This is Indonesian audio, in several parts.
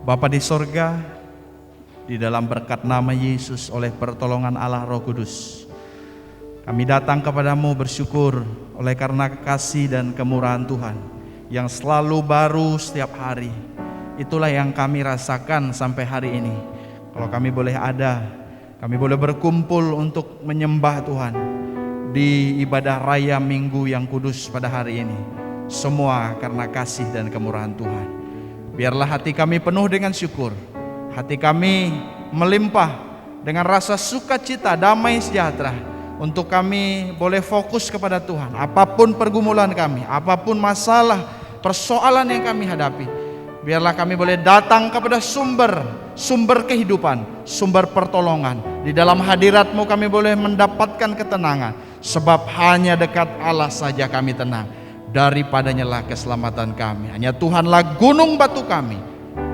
Bapa di sorga, di dalam berkat nama Yesus oleh pertolongan Allah Roh Kudus, kami datang kepadamu bersyukur oleh karena kasih dan kemurahan Tuhan yang selalu baru setiap hari. Itulah yang kami rasakan sampai hari ini. Kalau kami boleh ada, kami boleh berkumpul untuk menyembah Tuhan di ibadah raya Minggu yang kudus pada hari ini. Semua karena kasih dan kemurahan Tuhan. Biarlah hati kami penuh dengan syukur, hati kami melimpah dengan rasa sukacita, damai sejahtera, untuk kami boleh fokus kepada Tuhan. Apapun pergumulan kami, apapun masalah, persoalan yang kami hadapi, biarlah kami boleh datang kepada sumber kehidupan, sumber pertolongan. Di dalam hadirat-Mu kami boleh mendapatkan ketenangan, sebab hanya dekat Allah saja kami tenang. Daripadanya lah keselamatan kami. Hanya Tuhanlah gunung batu kami,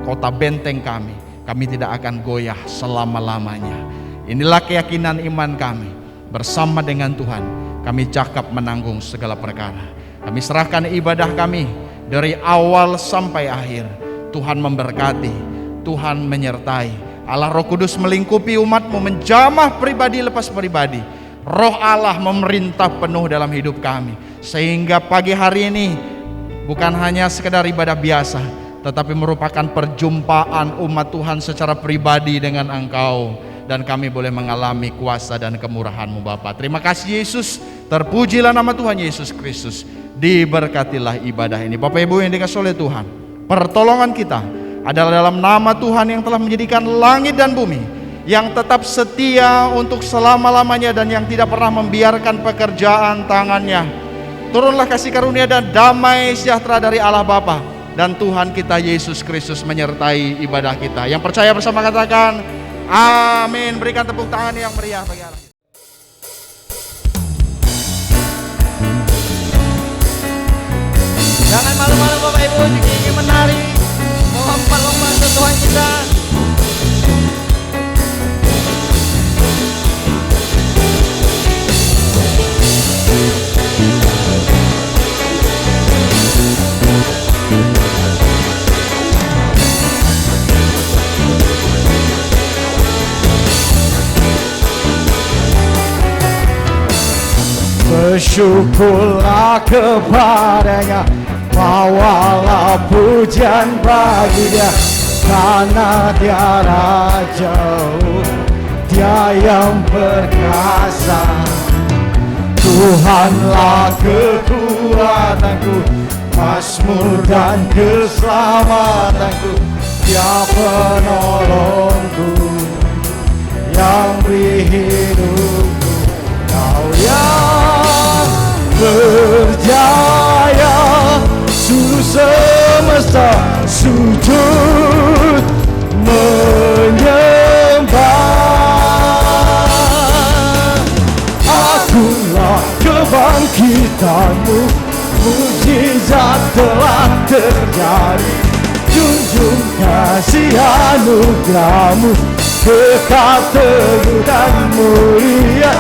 kota benteng kami. Kami tidak akan goyah selama-lamanya. Inilah keyakinan iman kami. Bersama dengan Tuhan kami cakap menanggung segala perkara. Kami serahkan ibadah kami dari awal sampai akhir. Tuhan memberkati, Tuhan menyertai. Allah Roh Kudus melingkupi umat-Mu, menjamah pribadi lepas pribadi. Roh Allah memerintah penuh dalam hidup kami, sehingga pagi hari ini bukan hanya sekedar ibadah biasa, tetapi merupakan perjumpaan umat Tuhan secara pribadi dengan Engkau. Dan kami boleh mengalami kuasa dan kemurahan-Mu Bapa. Terima kasih Yesus, terpujilah nama Tuhan Yesus Kristus. Diberkatilah ibadah ini. Bapak Ibu yang dikasihi oleh Tuhan, pertolongan kita adalah dalam nama Tuhan yang telah menjadikan langit dan bumi, yang tetap setia untuk selama-lamanya dan yang tidak pernah membiarkan pekerjaan tangannya. Turunlah kasih karunia dan damai sejahtera dari Allah Bapa dan Tuhan kita Yesus Kristus menyertai ibadah kita. Yang percaya bersama katakan amin. Berikan tepuk tangan yang meriah bagi Allah. Jangan malu-malu Bapak Ibu, jika ingin menari, lompat-lompat untuk Tuhan kita. Bersyukurlah kepadanya, bawalah pujian bagi Dia, karena Dia jauh, Dia yang perkasa. Tuhanlah kekuatanku, mazmur dan keselamatanku, Dia penolongku yang beri hidupku. Kau yang berjaya, seluruh semesta sujud menyembah. Akulah kebangkitanmu, mujizat telah terjadi. Junjung kasih anugerahmu, kekal teguh dan mulia.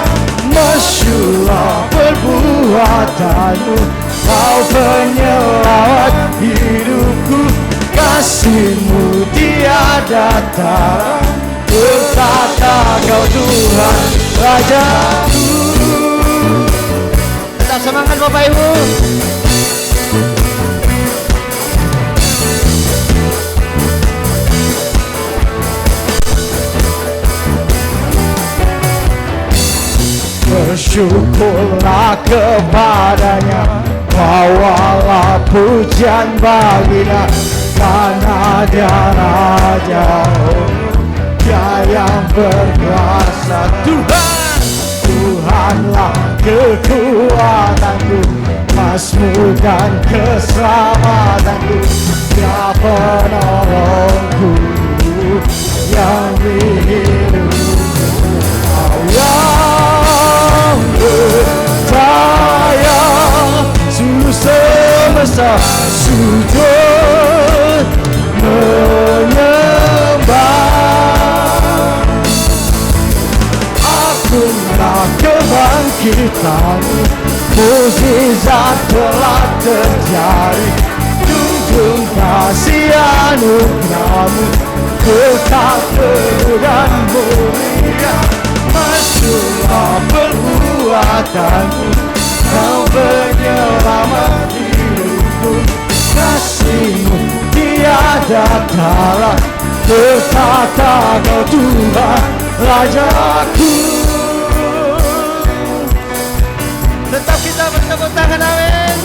Masyurlah perbuatanmu, Kau penyelamat hidupku. Kasih-Mu tiada tara, berkata Kau Tuhan Rajaku. Tetap semangat Bapak Ibu. Bersyukurlah kepadanya, bawalah pujian bagi-Nya, karena Dia Raja, Dia yang berkuasa. Tuhanlah kekuatanku, mazmur dan keselamatanku, Dia penolongku yang hidupku. Kau yang berjaya, seluruh semesta sujud menyembah. Akulah kebangkitanmu, mukjizat telah terjadi. Ujung kasih anugerahmu kekal penuh dan mulia. Masyhur perbuatanmu, Kau penyelamat hidupku. Kasih-Mu tiada tara, berkata Kau Tuhan Rajaku. Tetap kita bertepuk tangan, amin.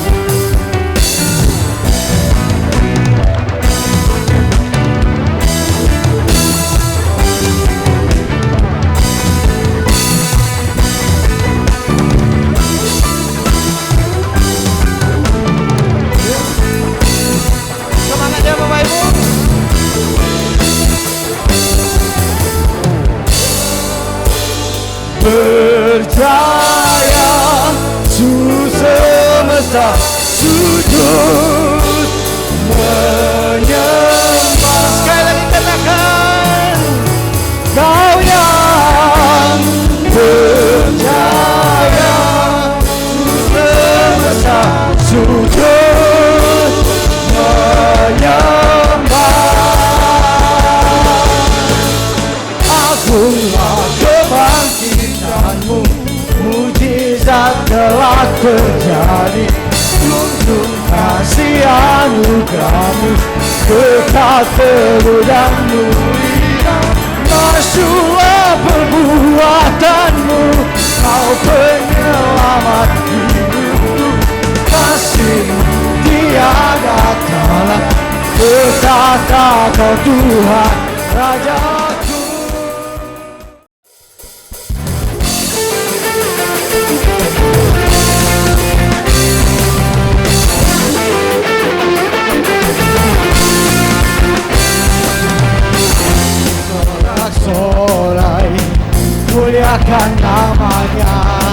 Semangat ya Bapak Ibu. Percaya seluruh semesta sujud menyembah. Sekali lagi katakan, Kau yang percaya seluruh semesta sujud menyembah. Agunglah kebangkitan-Mu, mujizat telah terjadi. Untuk kasih anugerah-Mu kekal penuh dan mulia. Masyhur perbuatanmu, Kau penyelamat hidupku. Kasih-Mu tiada tara, berkata Kau Tuhan Rajaku. Sorai muliakan namanya,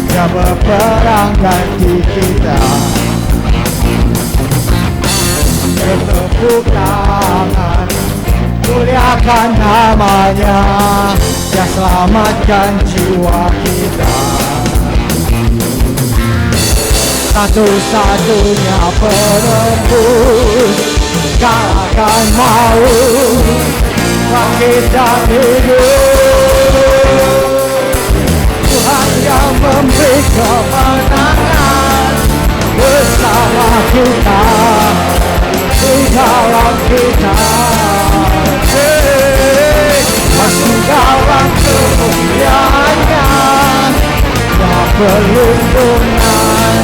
Dia berperang ganti kita. Bertepuk tangan, muliakan namanya, Dia selamatkan jiwa kita. Satu-satunya penembus, kalahkan maut, bangkit dan hidup. Tuhan yang memberi kemenangan bersama kita, di dalam kita. Masuk dalam kemuliaannya, dan perlindungan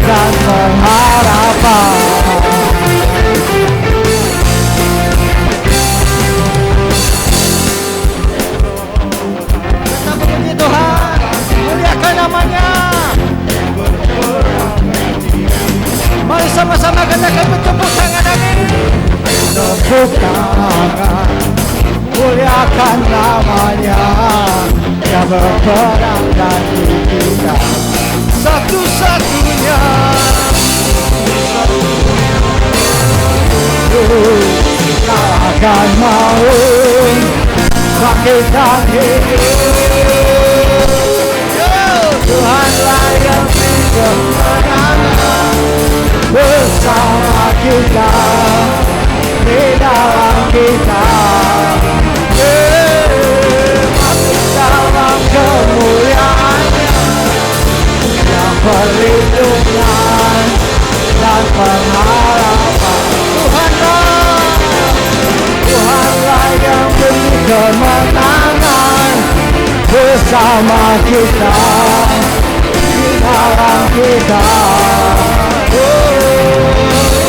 dan pengharapan. tetap puji Tuhan, muliakan namanya. Mari sama-sama katakan bertepuk tangan, amin. Tepuk tangan, muliakan namanya, Dia berperang ganti kita. Satu-satunya kalahkan maut, bangkit dan hidup. Tuhanlah yang beri kemenangan bersama kita, di dalam kita. Masuk dalam kemuliaannya, yang perlindungan dan pengharapan. Tuhanlah yang beri kemenangan bersama kita, di dalam kita.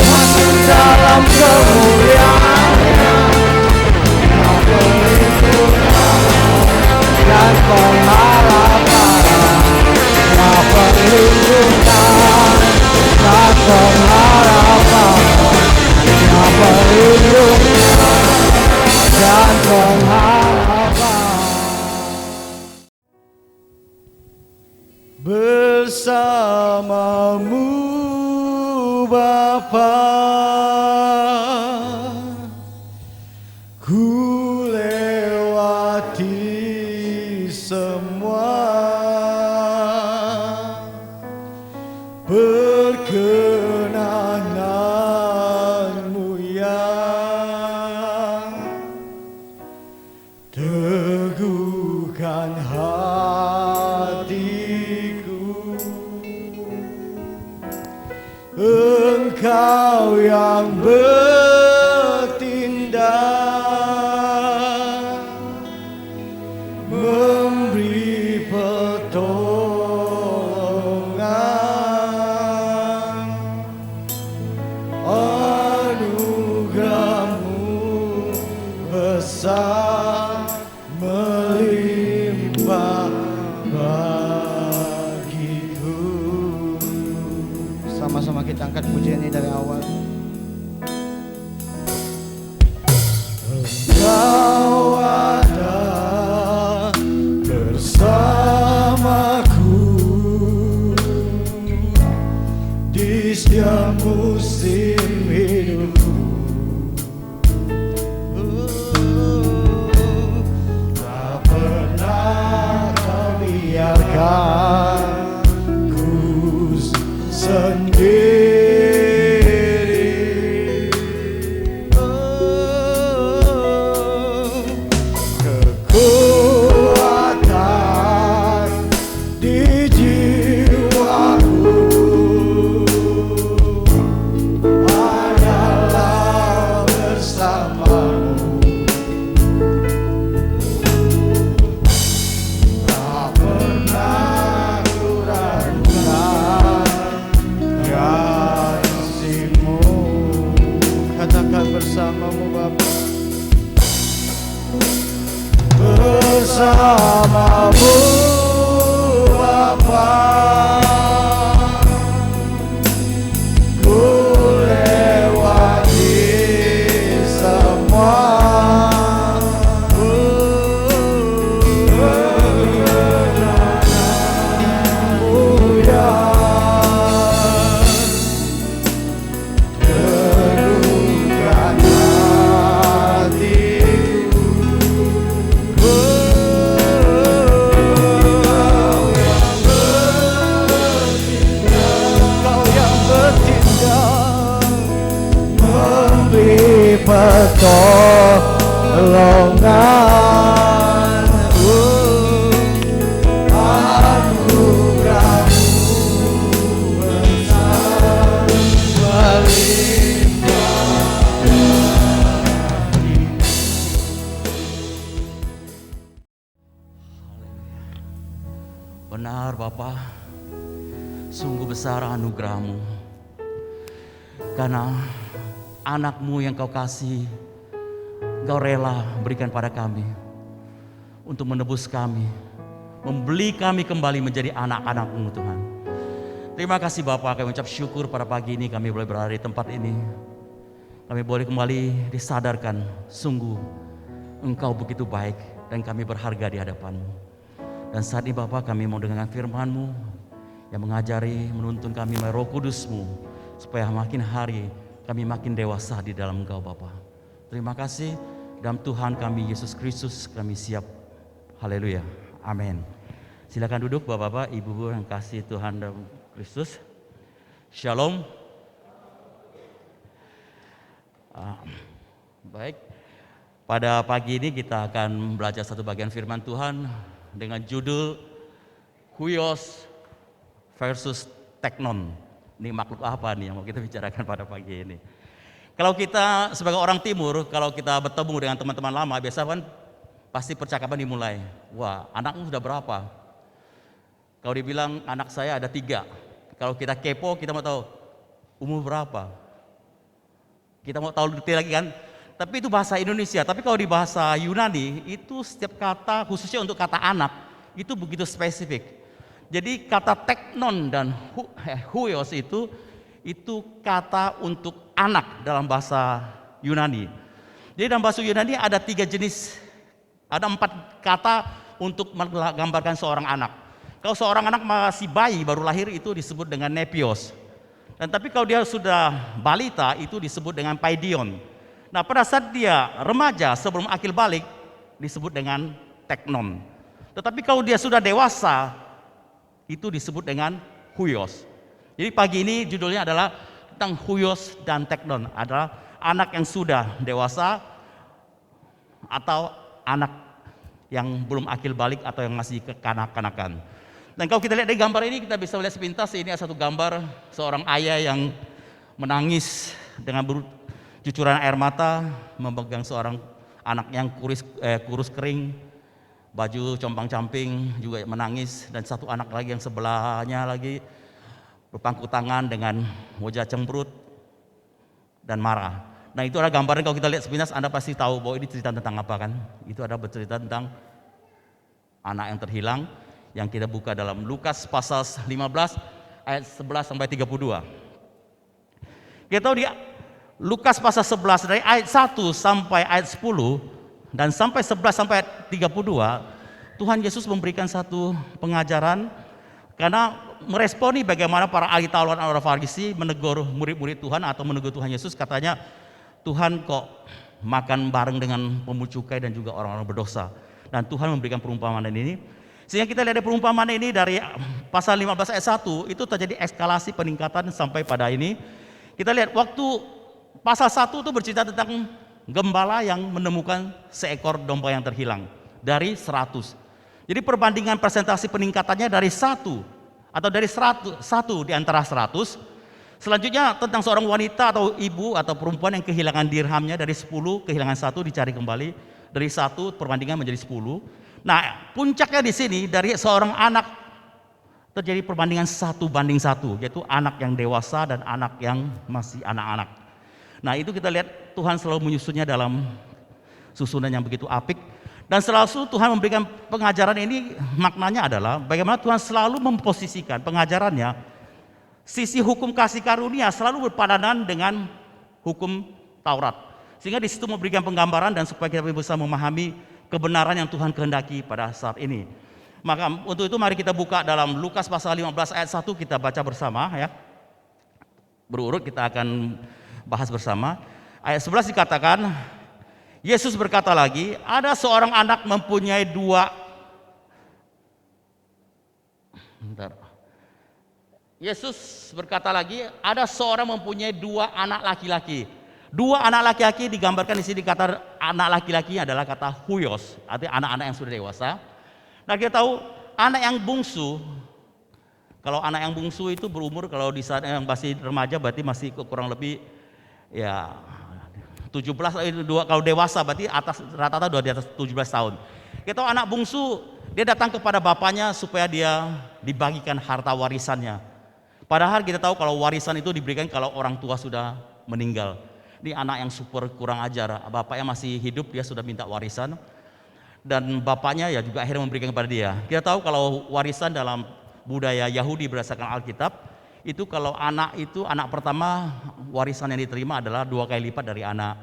Masuk dalam kemuliaannya, yang perlindungan dan pengharapan. Yang perlindungan dan pengharapan. Yang perlindungan dan pengharapan. Bersamamu Bapa, ku lewati semua. Berkenanlah Engkau yang bertindak, memberi pertolongan, anugerah-Mu besar melimpah bagiku. Sama-sama kita angkat pujian ini dari awal. Engkau ada bersamaku di setiap musim hidupku. Tak pernah Kau biarkan ku sendiri. Kekuatan di jiwaku adalah bersamamu. Tak pernah ku ragukan kasih-Mu. Katakan bersamamu Bapa. Bersamamu Bapa, ku lewati semua. Teguhkan hatiku. Kau yang bertindak, memberi pertolongan, anugerah-Mu besar melimpah. Benar Bapa, sungguh besar anugerah-Mu. Karena anak-Mu yang Kau kasih, Kau rela berikan pada kami untuk menebus kami, membeli kami kembali menjadi anak-anak-Mu Tuhan. Terima kasih Bapa, kami ucap syukur pada pagi ini kami boleh berada di tempat ini. Kami boleh kembali disadarkan, sungguh Engkau begitu baik dan kami berharga di hadapan-Mu. Dan saat ini Bapa, kami mau dengarkan firman-Mu yang mengajari, menuntun kami melalui Roh Kudus-Mu, supaya makin hari kami makin dewasa di dalam Engkau Bapa. Terima kasih, dalam Tuhan kami Yesus Kristus kami siap. Haleluya, amin. Silakan duduk Bapak-bapak, Ibu-ibu yang kasih Tuhan dalam Kristus. Shalom. Baik, pada pagi ini kita akan belajar satu bagian firman Tuhan dengan judul Huios versus Teknon. Ini makhluk apa nih yang mau kita bicarakan pada pagi ini? Kalau kita sebagai orang timur, kalau kita bertemu dengan teman-teman lama, biasa kan pasti percakapan dimulai. Wah, anakmu sudah berapa? Kalau dibilang anak saya ada 3. Kalau kita kepo, kita mau tahu umur berapa. Kita mau tahu detail lagi kan? Tapi itu bahasa Indonesia. Tapi kalau di bahasa Yunani, itu setiap kata, khususnya untuk kata anak, itu begitu spesifik. Jadi kata teknon dan huios itu kata untuk anak dalam bahasa Yunani. Jadi dalam bahasa Yunani ada 3 jenis, ada 4 kata untuk menggambarkan seorang anak. Kalau seorang anak masih bayi baru lahir itu disebut dengan nepios. Dan tapi kalau dia sudah balita itu disebut dengan paidion. Nah pada saat dia remaja sebelum akil balik disebut dengan teknon. Tetapi kalau dia sudah dewasa itu disebut dengan huios. Jadi pagi ini judulnya adalah tentang huios dan teknon, adalah anak yang sudah dewasa atau anak yang belum akil balik atau yang masih kekanak-kanakan. Dan kalau kita lihat dari gambar ini kita bisa lihat sepintas, ini ada satu gambar seorang ayah yang menangis dengan bercucuran air mata, memegang seorang anak yang kurus kering, baju compang-camping, juga menangis, dan satu anak lagi yang sebelahnya lagi berpangku tangan dengan wajah cemberut dan marah. Nah, itu adalah gambaran. Kalau kita lihat sepintas, Anda pasti tahu bahwa ini cerita tentang apa kan? Itu adalah bercerita tentang anak yang terhilang, yang kita buka dalam Lukas pasal 15 ayat 11 sampai 32. Kita tahu di Lukas pasal 11 dari ayat 1 sampai ayat 10 dan sampai 11 sampai ayat 32, Tuhan Yesus memberikan satu pengajaran karena meresponi bagaimana para ahli Taurat dan orang Farisi menegur murid-murid Tuhan atau menegur Tuhan Yesus. Katanya, Tuhan kok makan bareng dengan pemungut cukai dan juga orang-orang berdosa. Dan Tuhan memberikan perumpamaan ini. Sehingga kita lihat perumpamaan ini dari pasal 15 ayat 1, itu terjadi eskalasi peningkatan sampai pada ini. Kita lihat waktu pasal 1 itu bercerita tentang gembala yang menemukan seekor domba yang terhilang dari 100. Jadi perbandingan presentasi peningkatannya dari 1 atau dari 100 di antara 100. Selanjutnya tentang seorang wanita atau ibu atau perempuan yang kehilangan dirhamnya, dari 10 kehilangan 1 dicari kembali, dari 1 perbandingan menjadi 10. Nah, puncaknya di sini dari seorang anak terjadi perbandingan 1:1, yaitu anak yang dewasa dan anak yang masih anak-anak. Nah, itu kita lihat Tuhan selalu menyusunnya dalam susunan yang begitu apik. Dan selalu Tuhan memberikan pengajaran ini, maknanya adalah bagaimana Tuhan selalu memposisikan pengajarannya. Sisi hukum kasih karunia selalu berpadanan dengan hukum Taurat. Sehingga di situ memberikan penggambaran dan supaya kita bisa memahami kebenaran yang Tuhan kehendaki pada saat ini. Maka untuk itu mari kita buka dalam Lukas pasal 15 ayat 1, kita baca bersama ya. Berurut kita akan bahas bersama. Ayat 11 dikatakan, Yesus berkata lagi, ada seorang anak mempunyai Yesus berkata lagi, ada seorang mempunyai 2 anak laki-laki. 2 anak laki-laki digambarkan di sini, kata anak laki-laki adalah kata huios, artinya anak-anak yang sudah dewasa. Nah, kita tahu anak yang bungsu, kalau anak yang bungsu itu berumur, kalau di saat yang masih remaja berarti masih kurang lebih ya 17, kalau dewasa berarti atas rata-rata di atas 17 tahun. Kita tahu anak bungsu, dia datang kepada bapaknya supaya dia dibagikan harta warisannya. Padahal kita tahu kalau warisan itu diberikan kalau orang tua sudah meninggal. Ini anak yang super kurang ajar, bapaknya masih hidup, dia sudah minta warisan. Dan bapaknya ya juga akhirnya memberikan kepada dia. Kita tahu kalau warisan dalam budaya Yahudi berdasarkan Alkitab, itu kalau anak itu, anak pertama warisan yang diterima adalah 2 kali lipat dari anak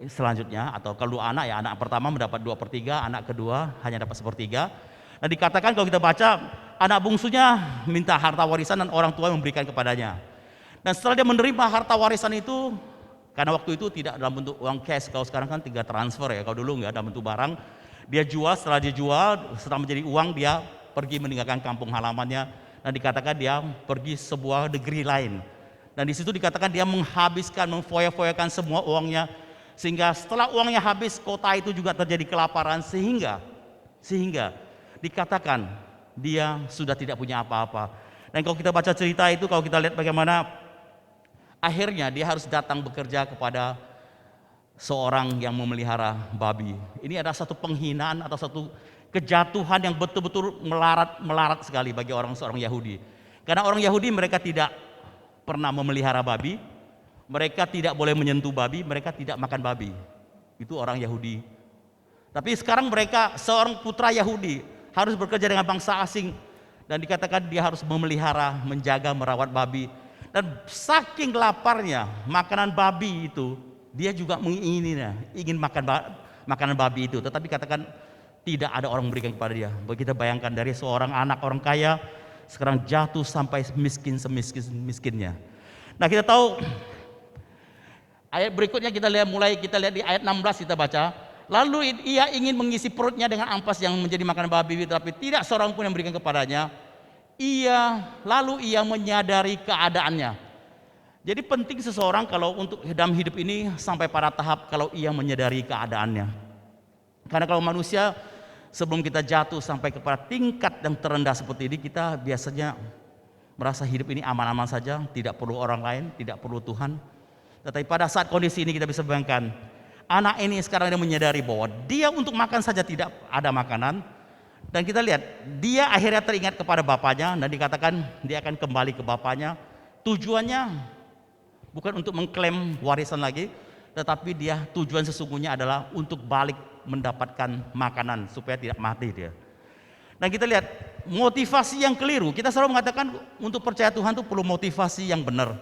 selanjutnya. Atau kalau 2 anak ya, anak pertama mendapat 2/3, anak kedua hanya dapat 1/3. Nah, dikatakan kalau kita baca, anak bungsunya minta harta warisan dan orang tua memberikan kepadanya. Dan setelah dia menerima harta warisan itu, karena waktu itu tidak dalam bentuk uang cash, kalau sekarang kan 3 transfer ya, kalau dulu enggak, dalam bentuk barang. Dia jual, setelah dia jual, setelah menjadi uang, dia pergi meninggalkan kampung halamannya, dan dikatakan dia pergi sebuah negeri lain. Dan di situ dikatakan dia menghabiskan, memfoya-foyakan semua uangnya, sehingga setelah uangnya habis, kota itu juga terjadi kelaparan, sehingga dikatakan dia sudah tidak punya apa-apa. Dan kalau kita baca cerita itu, kalau kita lihat bagaimana akhirnya dia harus datang bekerja kepada seorang yang memelihara babi. Ini adalah satu penghinaan atau satu kejatuhan yang betul-betul melarat sekali bagi seorang Yahudi. Karena orang Yahudi mereka tidak pernah memelihara babi, mereka tidak boleh menyentuh babi, mereka tidak makan babi. Itu orang Yahudi. Tapi sekarang mereka, seorang putra Yahudi harus bekerja dengan bangsa asing, dan dikatakan dia harus memelihara, menjaga, merawat babi. Dan saking laparnya makanan babi itu, dia juga ingin makan makanan babi itu, tetapi katakan tidak ada orang memberikan kepada dia. Kita bayangkan dari seorang anak orang kaya sekarang jatuh sampai miskin semiskin-miskinnya. Nah, kita tahu ayat berikutnya kita lihat di ayat 16 kita baca. Lalu ia ingin mengisi perutnya dengan ampas yang menjadi makanan babi, tapi tidak seorang pun yang memberikan kepadanya. Lalu ia menyadari keadaannya. Jadi penting seseorang kalau untuk dalam hidup ini sampai pada tahap kalau ia menyadari keadaannya. Karena kalau manusia sebelum kita jatuh sampai kepada tingkat yang terendah seperti ini, kita biasanya merasa hidup ini aman-aman saja, tidak perlu orang lain, tidak perlu Tuhan. Tetapi pada saat kondisi ini kita bisa bayangkan, anak ini sekarang dia menyadari bahwa dia untuk makan saja tidak ada makanan. Dan kita lihat, dia akhirnya teringat kepada bapaknya dan dikatakan dia akan kembali ke bapaknya. Tujuannya bukan untuk mengklaim warisan lagi, tetapi dia tujuan sesungguhnya adalah untuk balik mendapatkan makanan supaya tidak mati dia. Dan kita lihat motivasi yang keliru. Kita selalu mengatakan untuk percaya Tuhan itu perlu motivasi yang benar.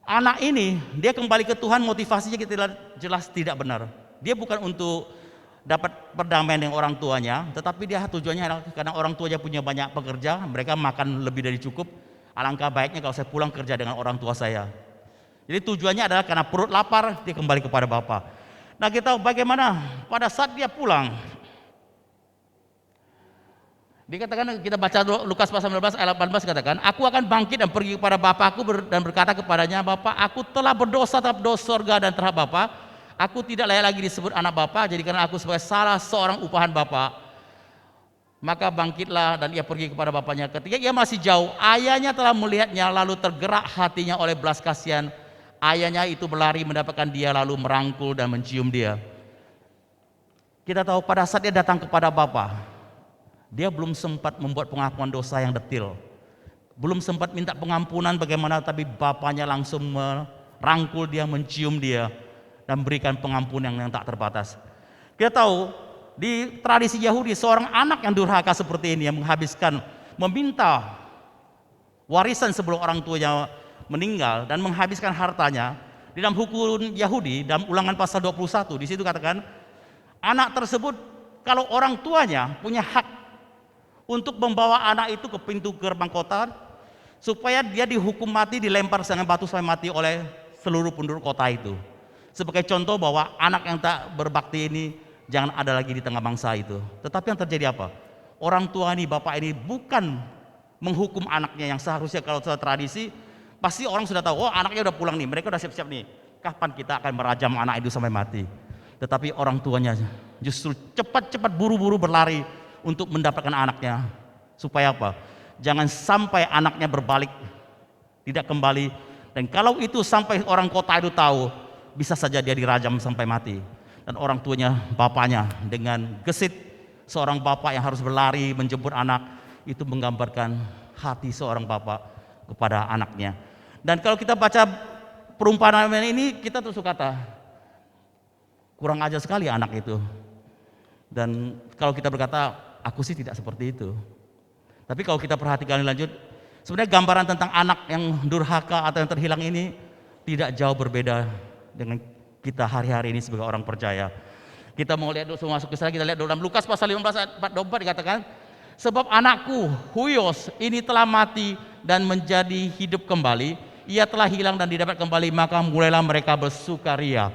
Anak ini dia kembali ke Tuhan, motivasinya kita jelas tidak benar. Dia bukan untuk dapat perdamaian dengan orang tuanya, tetapi dia tujuannya adalah karena orang tuanya punya banyak pekerja, mereka makan lebih dari cukup. Alangkah baiknya kalau saya pulang kerja dengan orang tua saya. Jadi tujuannya adalah karena perut lapar, dia kembali kepada Bapa. Nah, kita tahu bagaimana pada saat dia pulang. Dikatakan, kita baca Lukas pasal 19 ayat 18 katakan, aku akan bangkit dan pergi kepada Bapakku dan berkata kepadanya, Bapa, aku telah berdosa terhadap dosa surga dan terhadap Bapa. Aku tidak layak lagi disebut anak Bapa, jadikan aku sebagai salah seorang upahan Bapa. Maka bangkitlah dan ia pergi kepada bapaknya. Ketika ia masih jauh, ayahnya telah melihatnya, lalu tergerak hatinya oleh belas kasihan. Ayahnya itu berlari mendapatkan dia, lalu merangkul dan mencium dia. Kita tahu pada saat dia datang kepada Bapa, dia belum sempat membuat pengakuan dosa yang detil, belum sempat minta pengampunan bagaimana, tapi bapaknya langsung merangkul dia, mencium dia, dan berikan pengampunan yang tak terbatas. Kita tahu di tradisi Yahudi, seorang anak yang durhaka seperti ini yang meminta warisan sebelum orang tuanya meninggal dan menghabiskan hartanya, di dalam hukum Yahudi dalam Ulangan pasal 21 di situ katakan, anak tersebut kalau orang tuanya punya hak untuk membawa anak itu ke pintu gerbang kota supaya dia dihukum mati, dilempar dengan batu sampai mati oleh seluruh penduduk kota itu. Sebagai contoh bahwa anak yang tak berbakti ini jangan ada lagi di tengah bangsa itu. Tetapi yang terjadi apa? Orang tua ini, bapak ini bukan menghukum anaknya yang seharusnya kalau sudah tradisi, pasti orang sudah tahu, oh anaknya udah pulang nih, mereka udah siap-siap nih, kapan kita akan merajam anak itu sampai mati. Tetapi orang tuanya justru cepat-cepat buru-buru berlari untuk mendapatkan anaknya. Supaya apa? Jangan sampai anaknya berbalik, tidak kembali. Dan kalau itu sampai orang kota itu tahu, bisa saja dia dirajam sampai mati. Dan orang tuanya, bapaknya dengan gesit seorang bapak yang harus berlari menjemput anak, itu menggambarkan hati seorang bapak kepada anaknya. Dan kalau kita baca perumpamaan ini, kita terus kata, kurang ajar sekali anak itu. Dan kalau kita berkata, aku sih tidak seperti itu. Tapi kalau kita perhatikan lanjut, sebenarnya gambaran tentang anak yang durhaka atau yang terhilang ini tidak jauh berbeda dengan kita hari-hari ini sebagai orang percaya. Kita mau lihat semua masuk ke sana, kita lihat dalam Lukas pasal 15 ayat 44 dikatakan, sebab anakku Huios ini telah mati dan menjadi hidup kembali, ia telah hilang dan didapat kembali, maka mulailah mereka bersukaria.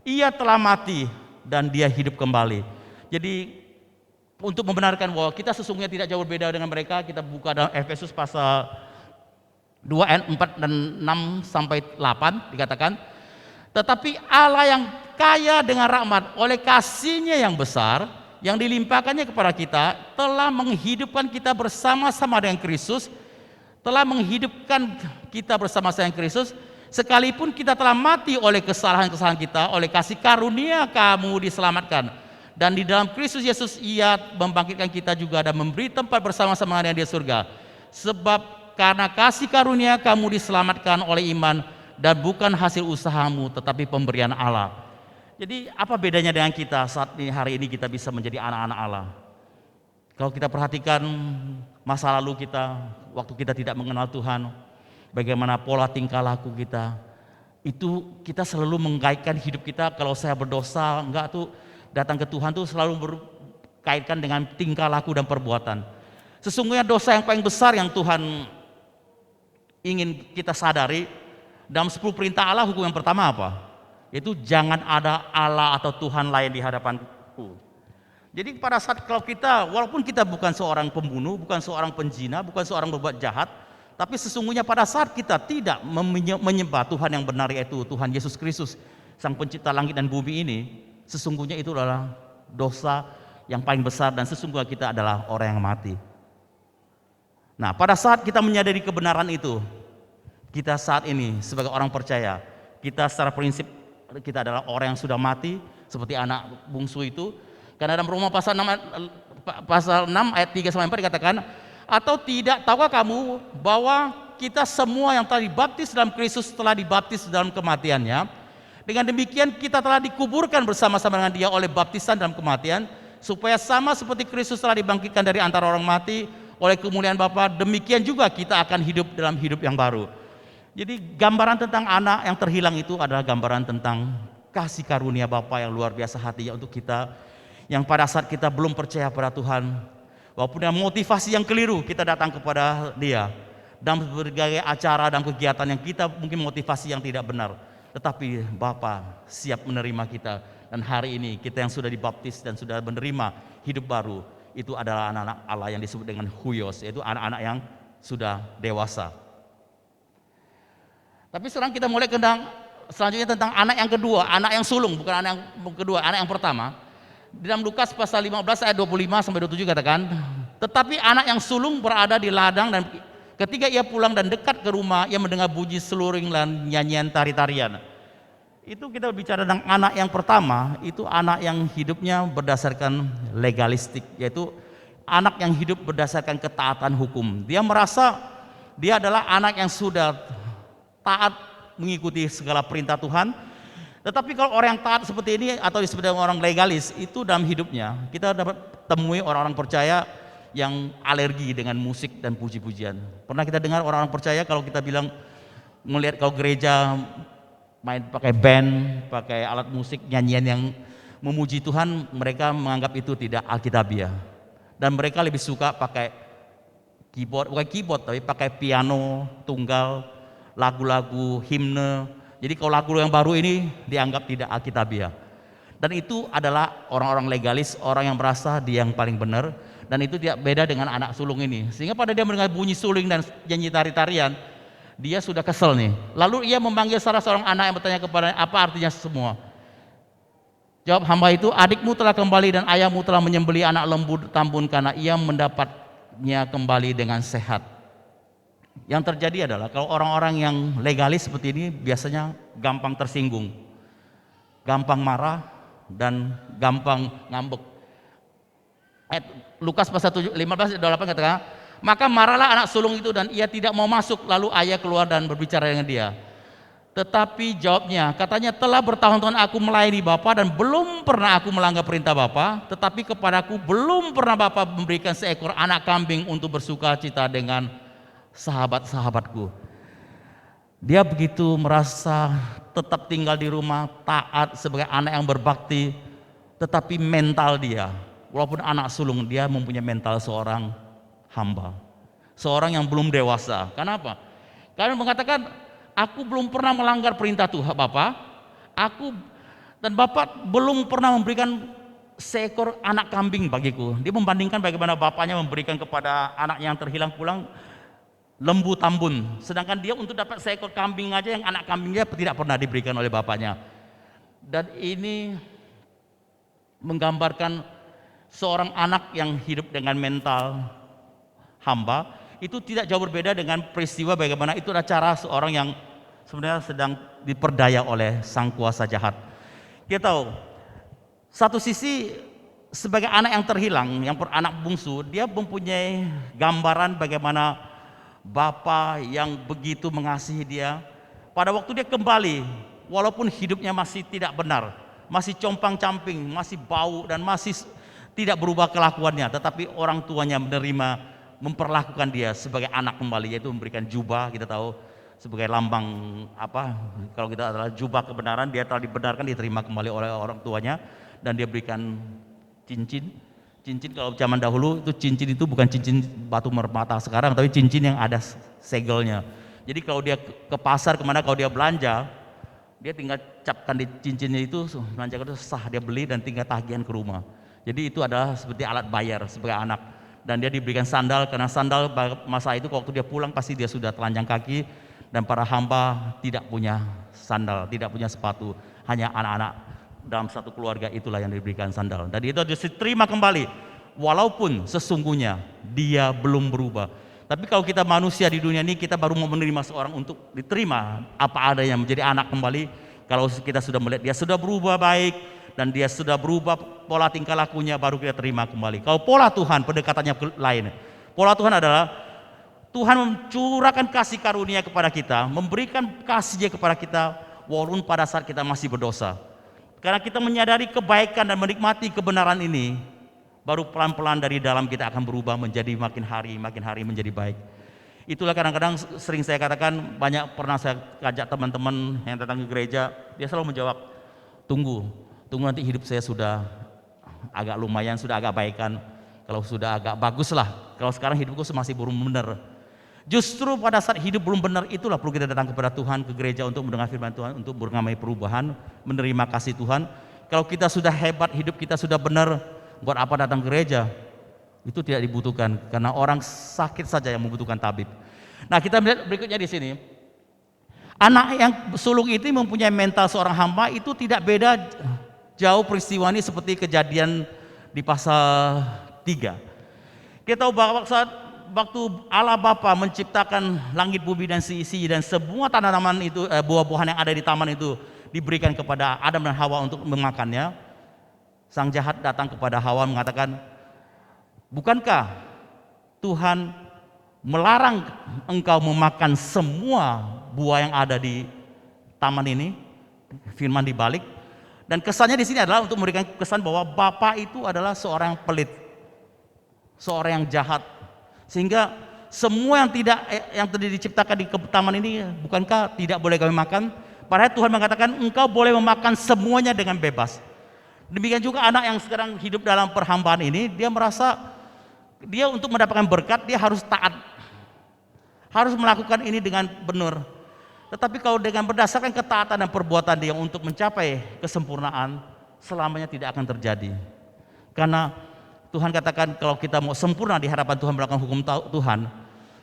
Ia telah mati dan dia hidup kembali. Jadi untuk membenarkan bahwa kita sesungguhnya tidak jauh berbeda dengan mereka, kita buka dalam Efesus pasal 2 ayat 4 dan 6 sampai 8 dikatakan, tetapi Allah yang kaya dengan rahmat oleh kasih-Nya yang besar yang dilimpahkannya kepada kita telah menghidupkan kita bersama-sama dengan Kristus, telah menghidupkan kita bersama-sama dengan Kristus, sekalipun kita telah mati oleh kesalahan-kesalahan kita, oleh kasih karunia kamu diselamatkan. Dan di dalam Kristus Yesus ia membangkitkan kita juga dan memberi tempat bersama-sama dengan Dia surga. Sebab karena kasih karunia kamu diselamatkan oleh iman, dan bukan hasil usahamu tetapi pemberian Allah. Jadi apa bedanya dengan kita saat ini, hari ini kita bisa menjadi anak-anak Allah? Kalau kita perhatikan masa lalu kita, waktu kita tidak mengenal Tuhan, bagaimana pola tingkah laku kita, itu kita selalu mengkaitkan hidup kita, kalau saya berdosa enggak tuh, datang ke Tuhan tuh selalu berkaitkan dengan tingkah laku dan perbuatan. Sesungguhnya dosa yang paling besar yang Tuhan ingin kita sadari dalam 10 perintah Allah, hukum yang pertama apa? Itu jangan ada Allah atau Tuhan lain di hadapanku. Jadi pada saat kalau kita, walaupun kita bukan seorang pembunuh, bukan seorang penjina, bukan seorang berbuat jahat, tapi sesungguhnya pada saat kita tidak menyembah Tuhan yang benar, yaitu Tuhan Yesus Kristus, Sang Pencipta langit dan bumi ini, sesungguhnya itu adalah dosa yang paling besar dan sesungguhnya kita adalah orang yang mati. Nah, pada saat kita menyadari kebenaran itu, kita saat ini sebagai orang percaya, kita secara prinsip kita adalah orang yang sudah mati seperti anak bungsu itu. Karena dalam Roma pasal 6 ayat 3 sampai 4 dikatakan, atau tidak tahukah kamu bahwa kita semua yang telah dibaptis dalam Kristus telah dibaptis dalam kematiannya. Dengan demikian kita telah dikuburkan bersama-sama dengan Dia oleh baptisan dalam kematian, supaya sama seperti Kristus telah dibangkitkan dari antara orang mati oleh kemuliaan Bapa, demikian juga kita akan hidup dalam hidup yang baru. Jadi gambaran tentang anak yang terhilang itu adalah gambaran tentang kasih karunia Bapa yang luar biasa hatinya untuk kita, yang pada saat kita belum percaya pada Tuhan, walaupun dengan motivasi yang keliru, kita datang kepada Dia dalam berbagai acara dan kegiatan yang kita mungkin motivasi yang tidak benar, tetapi Bapa siap menerima kita. Dan hari ini kita yang sudah dibaptis dan sudah menerima hidup baru, itu adalah anak-anak Allah yang disebut dengan huios, yaitu anak-anak yang sudah dewasa. Tapi sekarang kita mulai selanjutnya tentang anak yang kedua, anak yang sulung, bukan anak yang kedua, anak yang pertama. Di dalam Lukas pasal 15 ayat 25 sampai 27 katakan, tetapi anak yang sulung berada di ladang, dan ketika ia pulang dan dekat ke rumah, ia mendengar bunyi seluring dan nyanyian tari-tarian. Itu kita bicara tentang anak yang pertama, itu anak yang hidupnya berdasarkan legalistik, yaitu anak yang hidup berdasarkan ketaatan hukum. Dia merasa dia adalah anak yang sudah taat mengikuti segala perintah Tuhan. Tetapi kalau orang yang taat seperti ini atau disebut orang legalis, itu dalam hidupnya kita dapat temui orang-orang percaya yang alergi dengan musik dan puji-pujian. Pernah kita dengar orang-orang percaya kalau kita bilang melihat kalau gereja main pakai band, pakai alat musik, nyanyian yang memuji Tuhan, mereka menganggap itu tidak alkitabiah. Dan mereka lebih suka pakai keyboard, bukan keyboard tapi pakai piano tunggal, lagu-lagu himne. Jadi kalau lagu yang baru ini dianggap tidak alkitabiah. Dan itu adalah orang-orang legalis, orang yang merasa dia yang paling benar, dan itu tidak beda dengan anak sulung ini. Sehingga pada dia mendengar bunyi suling dan nyanyi tari-tarian, dia sudah kesel nih. Lalu ia memanggil salah seorang anak yang bertanya kepadanya, apa artinya semua? Jawab hamba itu, adikmu telah kembali dan ayahmu telah menyembelih anak lembu tambun karena ia mendapatnya kembali dengan sehat. Yang terjadi adalah kalau orang-orang yang legalis seperti ini biasanya gampang tersinggung, gampang marah, dan gampang ngambek. Lukas pasal 15 ayat 28 katakan, maka marahlah anak sulung itu dan ia tidak mau masuk. Lalu ayah keluar dan berbicara dengan dia. Tetapi jawabnya, katanya, telah bertahun-tahun aku melayani Bapa dan belum pernah aku melanggar perintah Bapa. Tetapi kepadaku belum pernah Bapa memberikan seekor anak kambing untuk bersuka cita dengan sahabat-sahabatku. Dia begitu merasa tetap tinggal di rumah, taat sebagai anak yang berbakti. Tetapi mental dia, walaupun anak sulung, dia mempunyai mental seorang hamba, seorang yang belum dewasa. Kenapa? Karena mengatakan, aku belum pernah melanggar perintah Tuhan Bapa, dan Bapa belum pernah memberikan seekor anak kambing bagiku. Dia membandingkan bagaimana bapaknya memberikan kepada anak yang terhilang pulang lembu tambun, sedangkan dia untuk dapat seekor kambing aja, yang anak kambingnya tidak pernah diberikan oleh bapaknya. Dan ini menggambarkan seorang anak yang hidup dengan mental hamba. Itu tidak jauh berbeda dengan peristiwa bagaimana itu adalah cara seorang yang sebenarnya sedang diperdaya oleh sang kuasa jahat. Kita tahu, satu sisi sebagai anak yang terhilang, yang anak bungsu, dia mempunyai gambaran bagaimana Bapa yang begitu mengasihi dia. Pada waktu dia kembali, walaupun hidupnya masih tidak benar, masih compang-camping, masih bau dan masih tidak berubah kelakuannya, tetapi orang tuanya menerima, memperlakukan dia sebagai anak kembali, yaitu memberikan jubah. Kita tahu sebagai lambang apa, kalau kita adalah jubah kebenaran, dia telah dibenarkan, diterima kembali oleh orang tuanya, dan dia berikan cincin. Kalau zaman dahulu itu cincin itu bukan cincin batu permata sekarang, tapi cincin yang ada segelnya. Jadi kalau dia ke pasar kemana, kalau dia belanja, dia tinggal capkan di cincinnya itu, belanja itu sah, dia beli dan tinggal tagihan ke rumah. Jadi itu adalah seperti alat bayar sebagai anak. Dan dia diberikan sandal, karena sandal masa itu waktu dia pulang pasti dia sudah telanjang kaki, dan para hamba tidak punya sandal, tidak punya sepatu, hanya anak-anak dalam satu keluarga itulah yang diberikan sandal. Dan itu diterima kembali, walaupun sesungguhnya dia belum berubah. Tapi kalau kita manusia di dunia ini, kita baru mau menerima seorang untuk diterima apa adanya, menjadi anak kembali. Kalau kita sudah melihat dia sudah berubah baik dan dia sudah berubah pola tingkah lakunya, baru kita terima kembali. Kalau pola Tuhan, pendekatannya lain. Pola Tuhan adalah Tuhan mencurahkan kasih karunia kepada kita, memberikan kasih-Nya kepada kita walaupun pada saat kita masih berdosa. Karena kita menyadari kebaikan dan menikmati kebenaran ini, baru pelan-pelan dari dalam kita akan berubah menjadi makin hari menjadi baik. Itulah kadang-kadang sering saya katakan, banyak pernah saya ajak teman-teman yang datang ke gereja, dia selalu menjawab, tunggu nanti hidup saya sudah agak lumayan, sudah agak baikan, kalau sudah agak bagus lah, kalau sekarang hidupku masih belum benar. Justru pada saat hidup belum benar, itulah perlu kita datang kepada Tuhan, ke gereja untuk mendengar firman Tuhan, untuk mengalami perubahan, menerima kasih Tuhan. Kalau kita sudah hebat, hidup kita sudah benar, buat apa datang ke gereja? Itu tidak dibutuhkan, karena orang sakit saja yang membutuhkan tabib. Nah, kita melihat berikutnya di sini. Anak yang sulung itu mempunyai mental seorang hamba, itu tidak beda jauh peristiwa ini seperti kejadian di pasal 3. Kita tahu bahwa waktu Allah Bapa menciptakan langit, bumi dan seisi, dan semua tanaman itu, buah-buahan yang ada di taman itu diberikan kepada Adam dan Hawa untuk memakannya. Sang jahat datang kepada Hawa mengatakan, bukankah Tuhan melarang engkau memakan semua buah yang ada di taman ini? Firman dibalik. Dan kesannya di sini adalah untuk memberikan kesan bahwa Bapa itu adalah seorang yang pelit, seorang yang jahat. Sehingga semua yang tadi diciptakan di taman ini, bukankah tidak boleh kami makan? Padahal Tuhan mengatakan engkau boleh memakan semuanya dengan bebas. Demikian juga anak yang sekarang hidup dalam perhambaan ini, dia merasa dia untuk mendapatkan berkat dia harus taat, harus melakukan ini dengan benar. Tetapi kalau dengan berdasarkan ketaatan dan perbuatan dia untuk mencapai kesempurnaan, selamanya tidak akan terjadi. Karena Tuhan katakan kalau kita mau sempurna di hadapan Tuhan melakukan hukum Tuhan,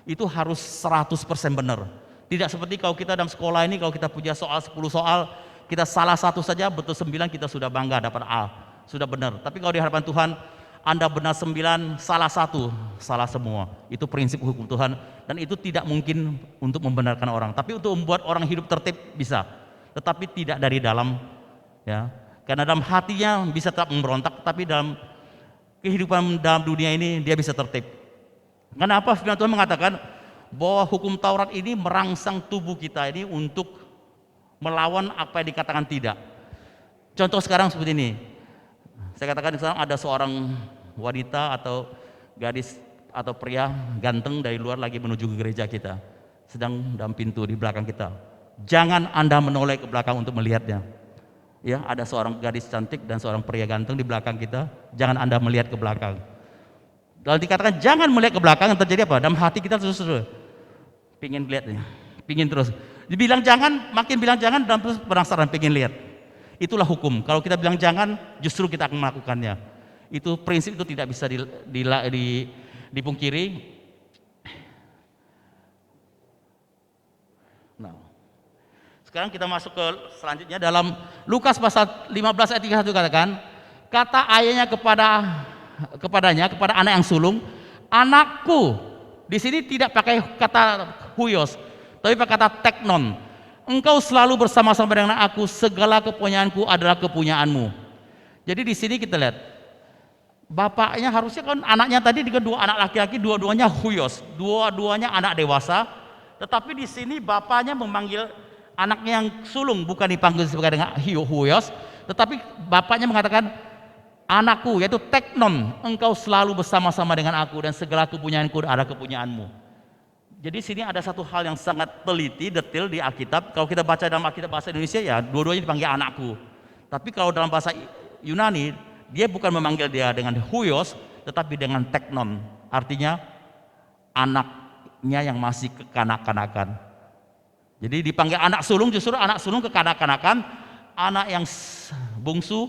itu harus 100% benar. Tidak seperti kalau kita dalam sekolah ini, kalau kita punya 10 soal, kita salah satu saja betul 9, kita sudah bangga dapat A, sudah benar. Tapi kalau di hadapan Tuhan, Anda benar 9, salah 1, salah semua. Itu prinsip hukum Tuhan, dan itu tidak mungkin untuk membenarkan orang. Tapi untuk membuat orang hidup tertib bisa, tetapi tidak dari dalam, ya. Karena dalam hatinya bisa tetap memberontak, tapi dalam kehidupan dalam dunia ini dia bisa tertib. Kenapa firman Tuhan mengatakan bahwa hukum Taurat ini merangsang tubuh kita ini untuk melawan apa yang dikatakan tidak. Contoh sekarang seperti ini. Saya katakan sekarang ada seorang wanita atau gadis atau pria ganteng dari luar lagi menuju ke gereja kita. Sedang dalam pintu di belakang kita. Jangan Anda menoleh ke belakang untuk melihatnya. Ya, ada seorang gadis cantik dan seorang pria ganteng di belakang kita. Jangan Anda melihat ke belakang. Kalau dikatakan jangan melihat ke belakang, yang terjadi apa? Dalam hati kita terus pingin lihat nih, pingin terus. Dibilang jangan, makin bilang jangan, dan terus penasaran pengen lihat. Itulah hukum. Kalau kita bilang jangan, justru kita akan melakukannya. Itu prinsip itu tidak bisa dipungkiri. Nah, sekarang kita masuk ke selanjutnya dalam Lukas pasal 15 ayat 31 katakan, kata ayahnya kepada anak yang sulung, anakku. Di sini tidak pakai kata huios, tapi pakai kata teknon. Engkau selalu bersama-sama dengan aku, segala kepunyaanku adalah kepunyaanmu. Jadi di sini kita lihat, bapaknya harusnya kan anaknya tadi dengan 2 anak laki-laki, dua-duanya huios, dua-duanya anak dewasa. Tetapi di sini bapaknya memanggil anaknya yang sulung, bukan dipanggil sebagai dengan huios, tetapi bapaknya mengatakan, anakku, yaitu teknon, engkau selalu bersama-sama dengan aku dan segala kepunyaanku adalah kepunyaanmu. Jadi sini ada satu hal yang sangat teliti, detail di Alkitab. Kalau kita baca dalam Alkitab bahasa Indonesia, ya dua-duanya dipanggil anakku. Tapi kalau dalam bahasa Yunani, dia bukan memanggil dia dengan huios, tetapi dengan teknon. Artinya anaknya yang masih kekanak-kanakan. Jadi dipanggil anak sulung, justru anak sulung kekanak-kanakan. Anak yang bungsu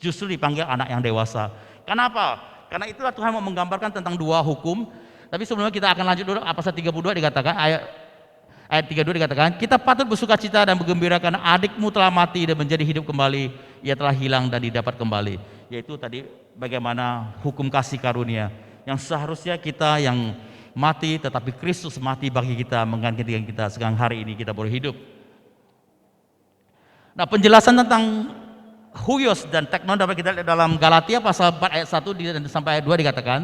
justru dipanggil anak yang dewasa. Kenapa? Karena itulah Tuhan mau menggambarkan tentang 2 hukum. Tapi sebelumnya kita akan lanjut dulu. Pasal 32 dikatakan, ayat 32 dikatakan, kita patut bersukacita dan bergembira karena adikmu telah mati dan menjadi hidup kembali, ia telah hilang dan didapat kembali. Yaitu tadi bagaimana hukum kasih karunia yang seharusnya kita yang mati, tetapi Kristus mati bagi kita, menggantikan kita sekarang hari ini kita boleh hidup. Nah, penjelasan tentang huios dan teknon dapat kita lihat dalam Galatia pasal 4 ayat 1 sampai ayat 2 dikatakan,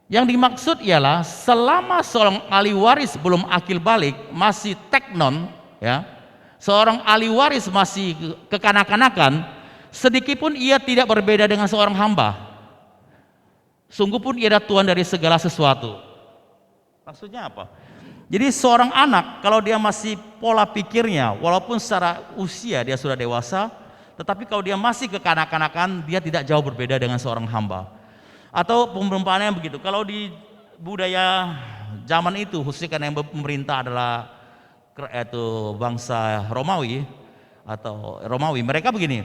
yang dimaksud ialah selama seorang ahli waris belum akil balik, masih teknon, ya, seorang ahli waris masih kekanak-kanakan, sedikitpun ia tidak berbeda dengan seorang hamba. Sungguh pun ia adalah Tuhan dari segala sesuatu. Maksudnya apa? Jadi seorang anak kalau dia masih pola pikirnya, walaupun secara usia dia sudah dewasa, tetapi kalau dia masih kekanak-kanakan, dia tidak jauh berbeda dengan seorang hamba. Atau perumpamaan yang begitu, kalau di budaya zaman itu, khususnya karena yang pemerintah adalah yaitu bangsa Romawi atau Romawi, mereka begini,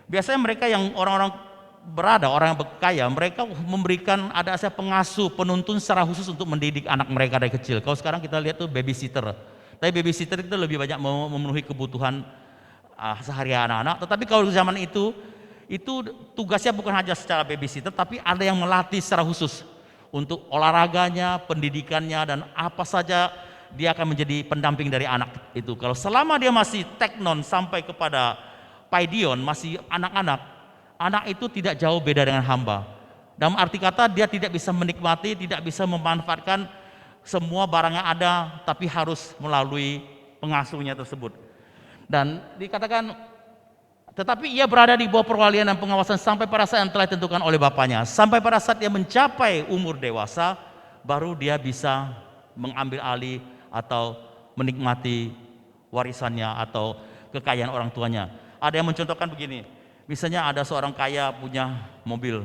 biasanya mereka yang orang-orang berada, orang yang berkaya, mereka memberikan ada pengasuh, penuntun secara khusus untuk mendidik anak mereka dari kecil. Kalau sekarang kita lihat tuh babysitter, tapi babysitter itu lebih banyak memenuhi kebutuhan sehari anak-anak. Tetapi kalau di zaman itu tugasnya bukan hanya secara babysitter, tapi ada yang melatih secara khusus untuk olahraganya, pendidikannya, dan apa saja dia akan menjadi pendamping dari anak itu. Kalau selama dia masih teknon sampai kepada paidion, masih anak-anak, anak itu tidak jauh beda dengan hamba. Dalam arti kata dia tidak bisa menikmati, tidak bisa memanfaatkan semua barang yang ada, tapi harus melalui pengasuhnya tersebut. Dan dikatakan, tetapi ia berada di bawah perwalian dan pengawasan sampai pada saat yang telah ditentukan oleh bapaknya. Sampai pada saat dia mencapai umur dewasa, baru dia bisa mengambil alih atau menikmati warisannya atau kekayaan orang tuanya. Ada yang mencontohkan begini, misalnya ada seorang kaya punya mobil.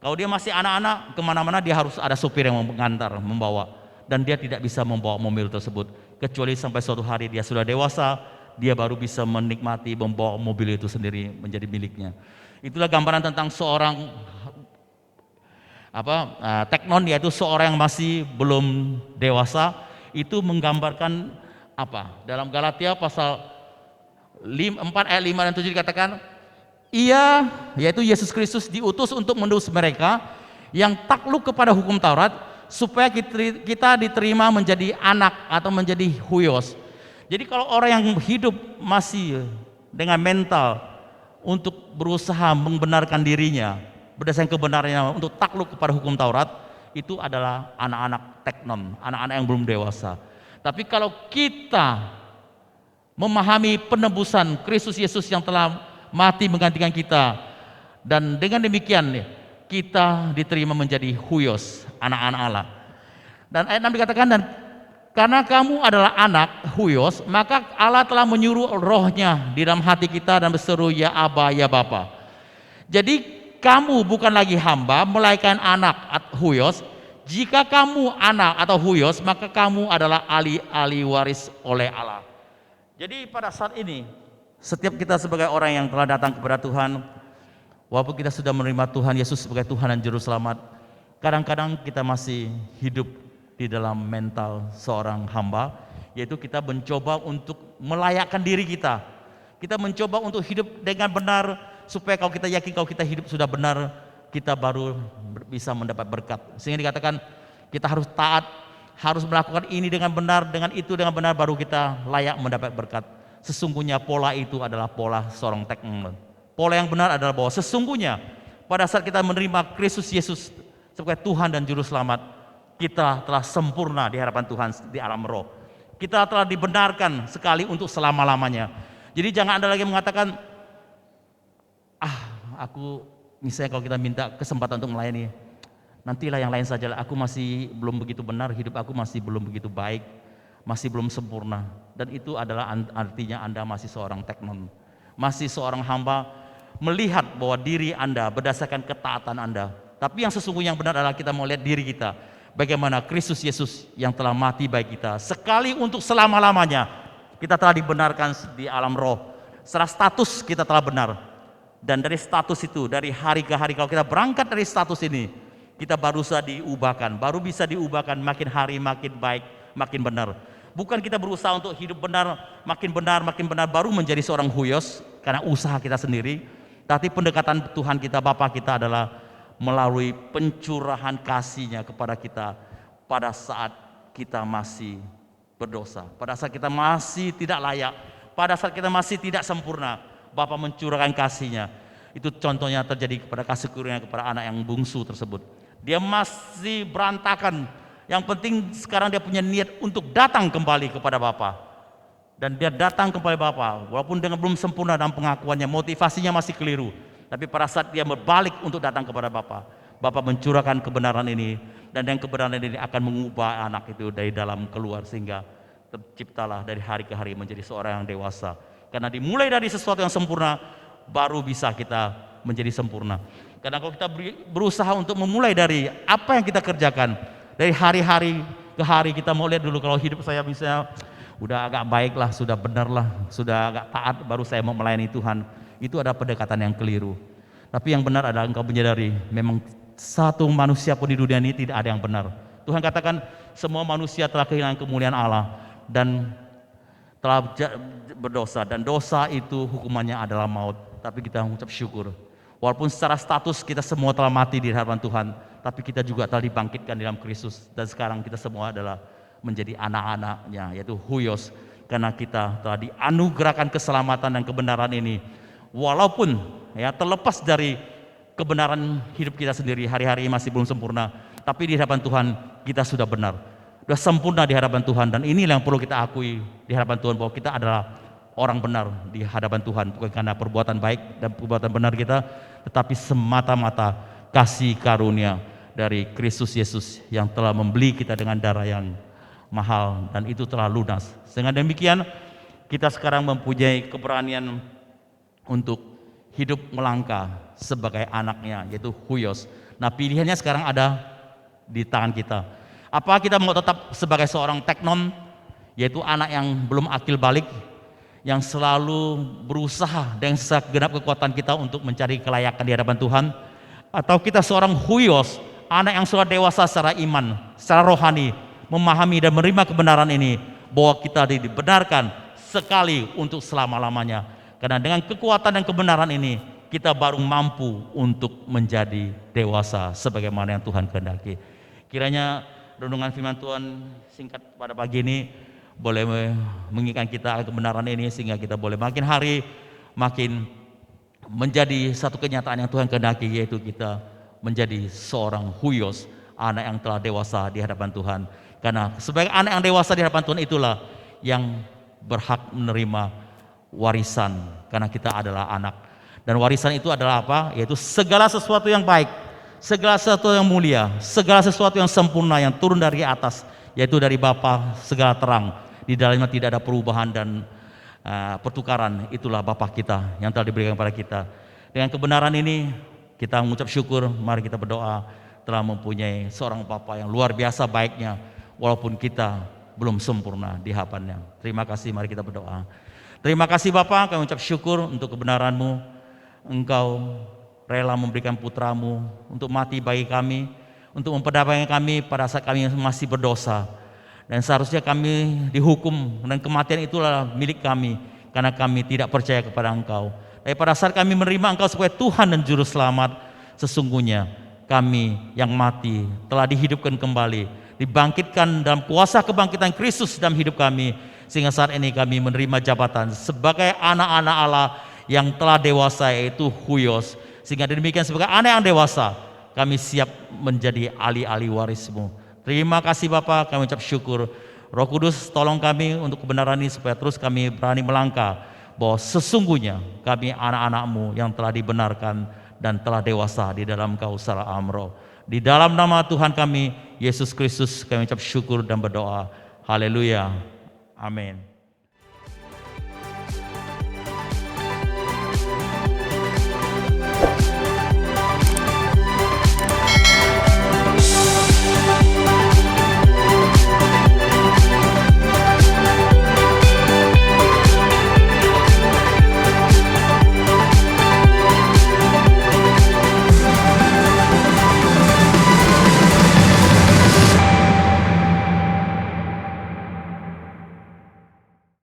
Kalau dia masih anak-anak, kemana-mana dia harus ada supir yang mengantar, membawa. Dan dia tidak bisa membawa mobil tersebut. Kecuali sampai suatu hari dia sudah dewasa, dia baru bisa menikmati membawa mobil itu sendiri menjadi miliknya. Itulah gambaran tentang seorang teknon, yaitu seorang yang masih belum dewasa. Itu menggambarkan apa? Dalam Galatia pasal 4 ayat 5 dan 7 dikatakan, ia, yaitu Yesus Kristus, diutus untuk menebus mereka yang takluk kepada hukum Taurat, supaya kita diterima menjadi anak atau menjadi huios. Jadi kalau orang yang hidup masih dengan mental untuk berusaha membenarkan dirinya berdasarkan kebenarannya untuk takluk kepada hukum Taurat, itu adalah anak-anak teknon, anak-anak yang belum dewasa. Tapi kalau kita memahami penebusan Kristus Yesus yang telah mati menggantikan kita, dan dengan demikian kita diterima menjadi huios, anak-anak Allah. Dan ayat 6 dikatakan, dan karena kamu adalah anak huios, maka Allah telah menyuruh rohnya di dalam hati kita dan berseru, ya Aba, ya Bapa. Jadi kamu bukan lagi hamba, melainkan anak huios. Jika kamu anak atau huios, maka kamu adalah ahli waris oleh Allah. Jadi pada saat ini, setiap kita sebagai orang yang telah datang kepada Tuhan, walaupun kita sudah menerima Tuhan Yesus sebagai Tuhan dan Juru Selamat, kadang-kadang kita masih hidup di dalam mental seorang hamba, yaitu kita mencoba untuk melayakkan diri kita. Kita mencoba untuk hidup dengan benar, supaya kalau kita yakin kalau kita hidup sudah benar, kita baru bisa mendapat berkat. Sehingga dikatakan kita harus taat, harus melakukan ini dengan benar, dengan itu dengan benar, baru kita layak mendapat berkat. Sesungguhnya pola itu adalah pola seorang teknon. Pola yang benar adalah bahwa sesungguhnya pada saat kita menerima Kristus Yesus sebagai Tuhan dan Juru Selamat, kita telah sempurna di hadapan Tuhan di alam roh. Kita telah dibenarkan sekali untuk selama-lamanya. Jadi jangan ada lagi mengatakan, aku misalnya kalau kita minta kesempatan untuk melayani, nantilah yang lain saja, aku masih belum begitu benar, hidup aku masih belum begitu baik, masih belum sempurna. Dan itu adalah artinya Anda masih seorang teknon, masih seorang hamba, melihat bahwa diri Anda berdasarkan ketaatan Anda. Tapi yang sesungguhnya yang benar adalah kita mau lihat diri kita, bagaimana Kristus Yesus yang telah mati bagi kita sekali untuk selama-lamanya. Kita telah dibenarkan di alam roh, secara status kita telah benar. Dan dari status itu, dari hari ke hari, kalau kita berangkat dari status ini, kita baru bisa diubahkan makin hari makin baik, makin benar. Bukan kita berusaha untuk hidup benar, makin benar, baru menjadi seorang huios karena usaha kita sendiri. Tapi pendekatan Tuhan kita, Bapa kita adalah melalui pencurahan kasih-Nya kepada kita pada saat kita masih berdosa, pada saat kita masih tidak layak, pada saat kita masih tidak sempurna, Bapa mencurahkan kasih-Nya. Itu contohnya terjadi kepada kasih karunia kepada anak yang bungsu tersebut. Dia masih berantakan, yang penting sekarang dia punya niat untuk datang kembali kepada Bapa. Dan dia datang kepada Bapa, walaupun dengan belum sempurna dalam pengakuannya, motivasinya masih keliru. Tapi pada saat dia berbalik untuk datang kepada Bapa, Bapa mencurahkan kebenaran ini, dan yang kebenaran ini akan mengubah anak itu dari dalam keluar, sehingga terciptalah dari hari ke hari menjadi seorang yang dewasa. Karena dimulai dari sesuatu yang sempurna, baru bisa kita menjadi sempurna. Karena kalau kita berusaha untuk memulai dari apa yang kita kerjakan, dari hari-hari ke hari, kita mau lihat dulu, kalau hidup saya misalnya udah agak baik lah, sudah benar lah, sudah agak taat, baru saya mau melayani Tuhan. Itu ada pendekatan yang keliru. Tapi yang benar adalah engkau menyadari, memang satu manusia pun di dunia ini tidak ada yang benar. Tuhan katakan semua manusia telah kehilangan kemuliaan Allah dan telah berdosa, dan dosa itu hukumannya adalah maut. Tapi kita mengucap syukur, walaupun secara status kita semua telah mati di hadapan Tuhan, tapi kita juga telah dibangkitkan di dalam Kristus, dan sekarang kita semua adalah menjadi anak-anaknya, yaitu huios, karena kita telah dianugerahkan keselamatan dan kebenaran ini. Walaupun ya terlepas dari kebenaran hidup kita sendiri, hari-hari masih belum sempurna, tapi di hadapan Tuhan kita sudah benar, sudah sempurna di hadapan Tuhan. Dan inilah yang perlu kita akui di hadapan Tuhan, bahwa kita adalah orang benar di hadapan Tuhan, bukan karena perbuatan baik dan perbuatan benar kita, tetapi semata-mata kasih karunia dari Kristus Yesus yang telah membeli kita dengan darah yang mahal, dan itu telah lunas. Dengan demikian kita sekarang mempunyai keberanian untuk hidup melangkah sebagai anaknya, yaitu huios. Nah, pilihannya sekarang ada di tangan kita. Apa kita mau tetap sebagai seorang teknon, yaitu anak yang belum akil balik, yang selalu berusaha dengan segenap kekuatan kita untuk mencari kelayakan di hadapan Tuhan, atau kita seorang huios, anak yang sudah dewasa secara iman, secara rohani, memahami dan menerima kebenaran ini, bahwa kita dibenarkan sekali untuk selama-lamanya. Karena dengan kekuatan dan kebenaran ini, kita baru mampu untuk menjadi dewasa sebagaimana yang Tuhan kehendaki. Kiranya renungan firman Tuhan singkat pada pagi ini boleh mengingatkan kita akan kebenaran ini, sehingga kita boleh makin hari makin menjadi satu kenyataan yang Tuhan kehendaki, yaitu kita menjadi seorang huios, anak yang telah dewasa di hadapan Tuhan. Karena sebagai anak yang dewasa di hadapan Tuhan itulah yang berhak menerima warisan, karena kita adalah anak. Dan warisan itu adalah apa? Yaitu segala sesuatu yang baik, segala sesuatu yang mulia, segala sesuatu yang sempurna yang turun dari atas, yaitu dari Bapa segala terang. Di dalamnya tidak ada perubahan dan pertukaran. Itulah Bapa kita yang telah diberikan kepada kita. Dengan kebenaran ini kita mengucap syukur. Mari kita berdoa, telah mempunyai seorang Bapa yang luar biasa baiknya, walaupun kita belum sempurna di hadapannya. Terima kasih, mari kita berdoa. Terima kasih Bapa, kami ucap syukur untuk kebenaran-Mu. Engkau rela memberikan putra-Mu untuk mati bagi kami, untuk memperdamaikan kami pada saat kami masih berdosa. Dan seharusnya kami dihukum, dan kematian itulah milik kami, karena kami tidak percaya kepada Engkau. Tapi pada saat kami menerima Engkau sebagai Tuhan dan Juru Selamat, sesungguhnya kami yang mati telah dihidupkan kembali, dibangkitkan dalam kuasa kebangkitan Kristus dalam hidup kami, sehingga saat ini kami menerima jabatan sebagai anak-anak Allah yang telah dewasa, yaitu huios. Sehingga demikian sebagai anak yang dewasa, kami siap menjadi ahli-ahli waris-Mu. Terima kasih Bapa, kami ucap syukur. Roh Kudus tolong kami untuk kebenaran ini, supaya terus kami berani melangkah, bahwa sesungguhnya kami anak-anak-Mu yang telah dibenarkan dan telah dewasa di dalam Engkau secara amroh. Di dalam nama Tuhan kami Yesus Kristus kami ucap syukur dan berdoa. Haleluya. Amin.